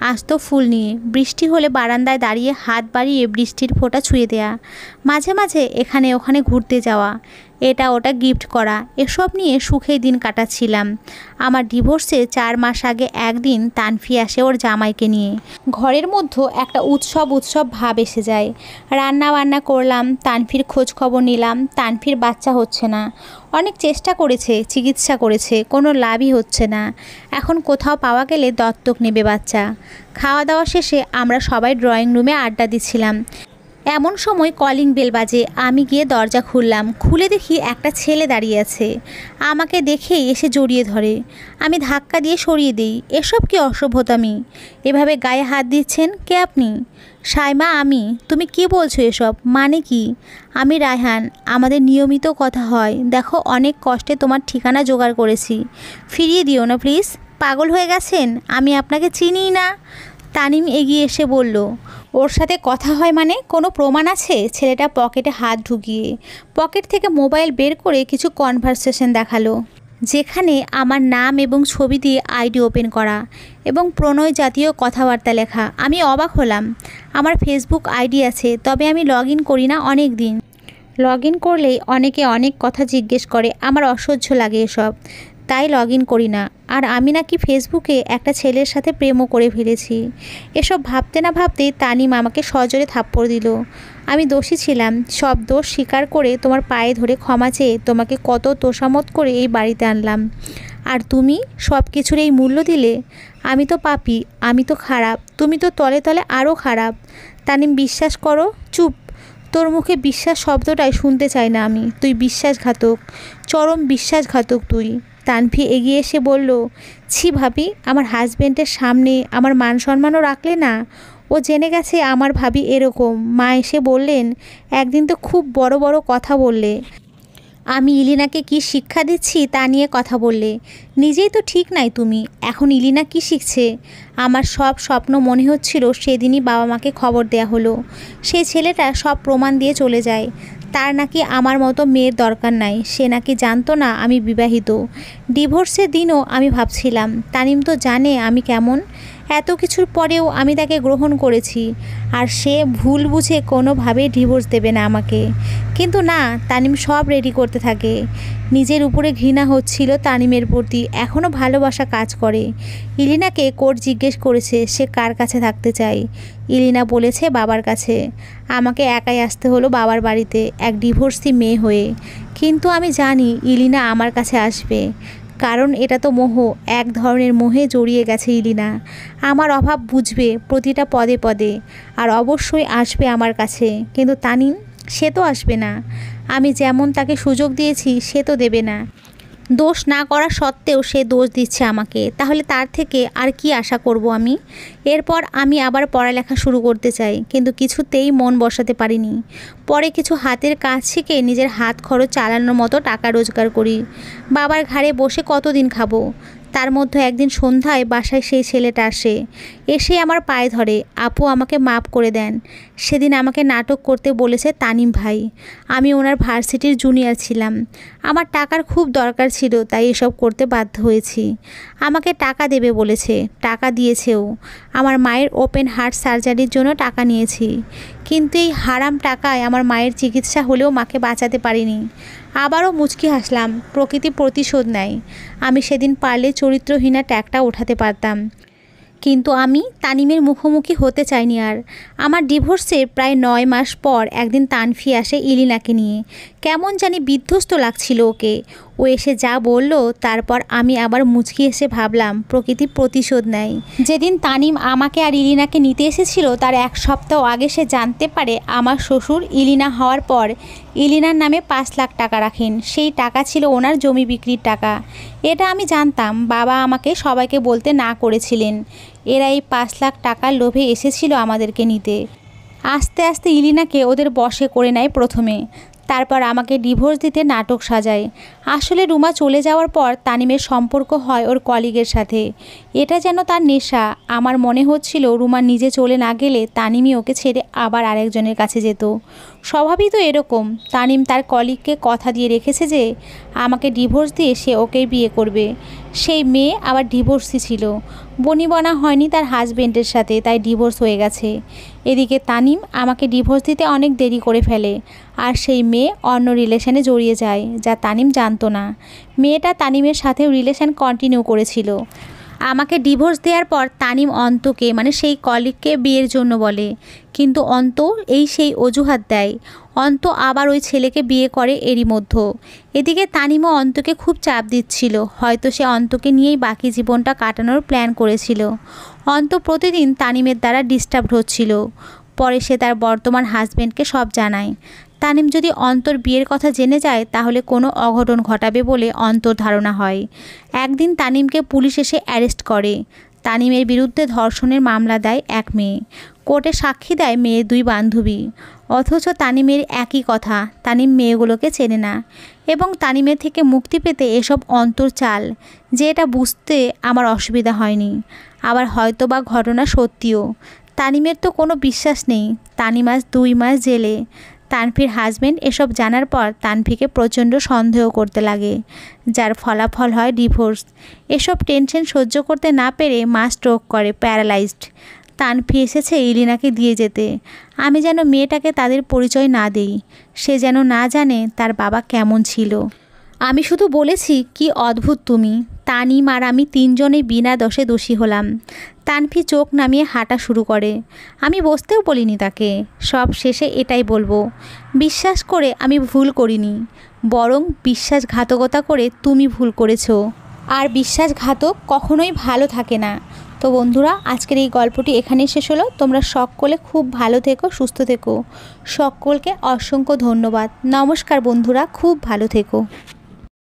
আসতো ফুল নিয়ে। বৃষ্টি হলে বারান্দায় দাঁড়িয়ে হাত বাড়িয়ে বৃষ্টির ফোঁটা ছুঁয়ে দেয়া। মাঝে মাঝে এখানে ওখানে ঘুরতে যাওয়া, এটা ওটা গিফট করা, এসব নিয়ে সুখে দিন কাটাচ্ছিলাম। আমার ডিভোর্সে 4 মাস আগে একদিন তানফি আসে ওর জামাইকে নিয়ে। ঘরের মধ্যে একটা উৎসব উৎসব ভাব এসে যায়। রান্না বান্না করলাম, তানফির খোঁজ খবর নিলাম। তানফির বাচ্চা হচ্ছে না। অনেক চেষ্টা করেছে, চিকিৎসা করেছে, কোনো লাভই হচ্ছে না। এখন কোথাও পাওয়া গেলে দত্তক নেবে বাচ্চা। খাওয়া দাওয়া শেষে আমরা সবাই ড্রয়িং রুমে আড্ডা দিচ্ছিলাম। এমন সময় কলিং বেল বাজে। আমি গিয়ে দরজা খুললাম। খুলে দেখি একটা ছেলে দাঁড়িয়ে আছে। আমাকে দেখেই এসে জড়িয়ে ধরে। আমি ধাক্কা দিয়ে সরিয়ে দিই। এসব কি অসভ্যতামি? এভাবে গায়ে হাত দিচ্ছেন? কে আপনি? সাইমা, আমি। তুমি কি বলছো এসব? মানে কি? আমি রায়হান, আমাদের নিয়মিত কথা হয়। দেখো, অনেক কষ্টে তোমার ঠিকানা জোগাড় করেছি, ফিরিয়ে দিও না প্লিজ। পাগল হয়ে গেছেন? আমি আপনাকে চিনিই না। তানিম এগিয়ে এসে বলল, ওর সাথে কথা হয় মানে? কোনো প্রমাণ আছে? ছেলেটা পকেটে হাত ঢুকিয়ে পকেট থেকে মোবাইল বের করে কিছু কনভারসেশন দেখালো, যেখানে আমার নাম এবং ছবি দিয়ে আইডি ওপেন করা এবং প্রণয় জাতীয় কথাবার্তা লেখা। আমি অবাক হলাম। আমার ফেসবুক আইডি আছে, তবে আমি লগ ইন করি না অনেক দিন। লগ ইন করলেই অনেকে অনেক কথা জিজ্ঞেস করে, আমার অসহ্য লাগে এসব, তাই লগ ইন করি না। আর আমি নাকি ফেসবুকে একটা ছেলের সাথে প্রেমও করে ফেলেছি। এসব ভাবতে না ভাবতেই তানিম আমাকে সজোরে থাপ্পড় দিল। আমি দোষী ছিলাম, সব দোষ স্বীকার করে তোমার পায়ে ধরে ক্ষমা চেয়ে তোমাকে কত তোষামত করে এই বাড়িতে আনলাম, আর তুমি সব কিছুর এই মূল্য দিলে? আমি তো পাপী, আমি তো খারাপ, তুমি তো তলে তলে আরও খারাপ। তানিম, বিশ্বাস করো। চুপ। তোর মুখে বিশ্বাস শব্দটাই শুনতে চাই না আমি। তুই বিশ্বাসঘাতক, চরম বিশ্বাসঘাতক তুই। তানভি এগিয়ে এসে বলল, ছি ভাবি, আমার হাজব্যান্ডের সামনে আমার মান সম্মানও রাখলে না। ও জেনে গেছে আমার ভাবি এরকম। মা এসে বললেন, একদিন তো খুব বড় বড় কথা বললে, আমি ইলিনাকে কি শিক্ষা দিচ্ছি তা নিয়ে কথা বললে। নিজেই তো ঠিক নাই তুমি। এখন ইলিনা কি শিখছে? আমার সব স্বপ্ন মনে হচ্ছিল সেদিনই বাবা মাকে খবর দেয়া হলো। সেই ছেলেটা সব প্রমাণ দিয়ে চলে যায়। তার নাকি আমার মতো মেয়ের দরকার নাই। সে নাকি জানতো না আমি বিবাহিত। ডিভোর্সের দিনও আমি ভাবছিলাম, তানিম তো জানে আমি কেমন। এত কিছুর পরেও আমি তাকে গ্রহণ করেছি, আর সে ভুল বুঝে কোনোভাবেই ডিভোর্স দেবে না আমাকে। কিন্তু না, তানিম সব রেডি করতে থাকে। নিজের উপরে ঘৃণা হচ্ছিল তানিমের প্রতি, এখনও ভালোবাসা কাজ করে। ইলিনাকে কোর্ট জিজ্ঞেস করেছে সে কার কাছে থাকতে চায়। ইলিনা বলেছে বাবার কাছে। আমাকে একাই আসতে হলো বাবার বাড়িতে, এক ডিভোর্সি মেয়ে হয়ে। কিন্তু আমি জানি ইলিনা আমার কাছে আসবে, কারণ এটা তো মোহ। এক ধরনের মোহে জড়িয়ে গেছে ইলিনা। আমার অভাব বুঝবে প্রতিটা পদে পদে, আর অবশ্যই আসবে আমার কাছে। কিন্তু তানিম, সে তো আসবে না। আমি যেমন তাকে সুযোগ দিয়েছি সে তো দেবে না। দোষ না করা সত্ত্বেও সে দোষ দিচ্ছে আমাকে, তাহলে তার থেকে আর কি আশা করব আমি। এরপর আমি আবার পড়ালেখা শুরু করতে চাই, কিন্তু কিছুতেই মন বসাতে পারিনি। পরে কিছু হাতের কাজ শিখে নিজের হাত খরচ চালানোর মতো টাকা রোজগার করি। বাবার ঘাড়ে বসে কতদিন খাবো। তার মধ্যে একদিন সন্ধ্যায় বাসায় সেই ছেলেটা আসে, এসে আমার পায়ে ধরে, আপু আমাকে মাফ করে দেন। সেদিন আমাকে নাটক করতে বলেছে তানিম ভাই। আমি ওনার ভার্সিটির জুনিয়র ছিলাম, আমার টাকার খুব দরকার ছিল, তাই এসব করতে বাধ্য হয়েছি। আমাকে টাকা দেবে বলেছে, টাকা দিয়েছেও। আমার মায়ের ওপেন হার্ট সার্জারির জন্য টাকা নিয়েছি, কিন্তু এই হারাম টাকায় আমার মায়ের চিকিৎসা হলেও মাকে বাঁচাতে পারিনি। আবারও মুচকি হাসলাম, প্রকৃতি প্রতিশোধ নেয়। আমি সেদিন পারলে চরিত্রহীনা ট্যাগটা ওঠাতে পারতাম, কিন্তু আমি তানিমের মুখোমুখি হতে চাইনি আর। আমার ডিভোর্সের প্রায় 9 মাস পর একদিন তানফি আসে ইলিনাকে নিয়ে। কেমন জানি বিধ্বস্ত লাগছিল ওকে। ও এসে যা বলল, তারপর আমি আবার মুচকি এসে ভাবলাম প্রকৃতি প্রতিশোধ নেয়। যেদিন তানিম আমাকে আর ইলিনাকে নিতে এসেছিল তার 1 সপ্তাহ আগে সে জানতে পারে আমার শ্বশুর ইলিনা হওয়ার পর ইলিনার নামে 5 লাখ টাকা রাখেন। সেই টাকা ছিল ওনার জমি বিক্রির টাকা। এটা আমি জানতাম, বাবা আমাকে সবাইকে বলতে না করেছিলেন। এরা এই 5 লাখ টাকার লোভে এসেছিল আমাদেরকে নিতে। আস্তে আস্তে ইলিনাকে ওদের বশে করে নেয় প্রথমে, তারপর আমাকে ডিভোর্স দিতে নাটক সাজায়। আসলে রুমা চলে যাওয়ার পর তানিমের সম্পর্ক হয় ওর কলিগের সাথে। এটা যেন তার নেশা। আমার মনে হচ্ছিল রুমা নিজে চলে না গেলে তানিমই ওকে ছেড়ে আবার আরেকজনের কাছে যেত। স্বভাবই তো এরকম। তানিম তার কলিগকে কথা দিয়ে রেখেছে যে আমাকে ডিভোর্স দিয়ে সে ওকেই বিয়ে করবে। সেই মেয়ে আবার ডিভোর্সই ছিল, বনিবনা হয়নি তার হাজবেন্ডের সাথে, তাই ডিভোর্স হয়ে গেছে। এদিকে তানিম আমাকে ডিভোর্স দিতে অনেক দেরি করে ফেলে, আর সেই মেয়ে অন্য রিলেশনে জড়িয়ে যায়, যা তানিম জানতো না। মেয়েটা তানিমের সাথেও রিলেশন কন্টিনিউ করেছিল। আমাকে ডিভোর্স দেওয়ার পর তানিম অন্তকে, মানে সেই কলিগকে বিয়ের জন্য বলে, কিন্তু অন্ত সেই অজুহাত দেয়। অন্ত আবার ওই ছেলেকে বিয়ে করে এরই মধ্যে। এদিকে তানিমও অন্তকে খুব চাপ দিচ্ছিল, হয়তো সে অন্তকে নিয়েই বাকি জীবনটা কাটানোর প্ল্যান করেছিল। অন্ত প্রতিদিন তানিমের দ্বারা ডিস্টার্ব হচ্ছিল। পরে সে তার বর্তমান হাজব্যান্ডকে সব জানায়। তানিম যদি অন্তর বিয়ের কথা জেনে যায় তাহলে কোনো অঘটন ঘটাবে বলে অন্তর ধারণা হয়। একদিন তানিমকে পুলিশ এসে অ্যারেস্ট করে। তানিমের বিরুদ্ধে ধর্ষণের মামলা দেয় এক মেয়ে। কোর্টে সাক্ষী দেয় মেয়ের 2 বান্ধবী। অথচ তানিমের একই কথা, তানিম মেয়েগুলোকে চেনে না, এবং তানিমের থেকে মুক্তি পেতে এসব অন্তর চাল, যে এটা বুঝতে আমার অসুবিধা হয়নি। আবার হয়তো বা ঘটনা সত্যিও। তানিমের তো কোনো বিশ্বাস নেই। তানিম আজ 2 মাস জেলে। তানফির হাজব্যান্ড এসব জানার পর তানফিকে প্রচণ্ড সন্দেহ করতে লাগে, যার ফলাফল হয় ডিভোর্স। এসব টেনশন সহ্য করতে না পেরে মা স্ট্রোক করে, প্যারালাইজড। তানফি এসেছে ইলিনাকে দিয়ে যেতে। আমি যেন মেয়েটাকে তাদের পরিচয় না দেই, সে যেন না জানে তার বাবা কেমন ছিল। আমি শুধু বলেছি, কি অদ্ভুত তুমি। তানিম আর আমি 3 জনেই বিনা দোষে দোষী হলাম। তানফি চোখ নামিয়ে হাঁটা শুরু করে। আমি বসতেও বলিনি তাকে। সব শেষে এটাই বলবো, বিশ্বাস করে আমি ভুল করিনি, বরং বিশ্বাসঘাতকতা করে তুমি ভুল করেছো। আর বিশ্বাসঘাতক কখনোই ভালো থাকে না। তো বন্ধুরা, আজকের এই গল্পটি এখানেই শেষ হলো। তোমরা সকলে খুব ভালো থেকো, সুস্থ থেকো। সকলকে অসংখ্য ধন্যবাদ। নমস্কার বন্ধুরা, খুব ভালো থেকো।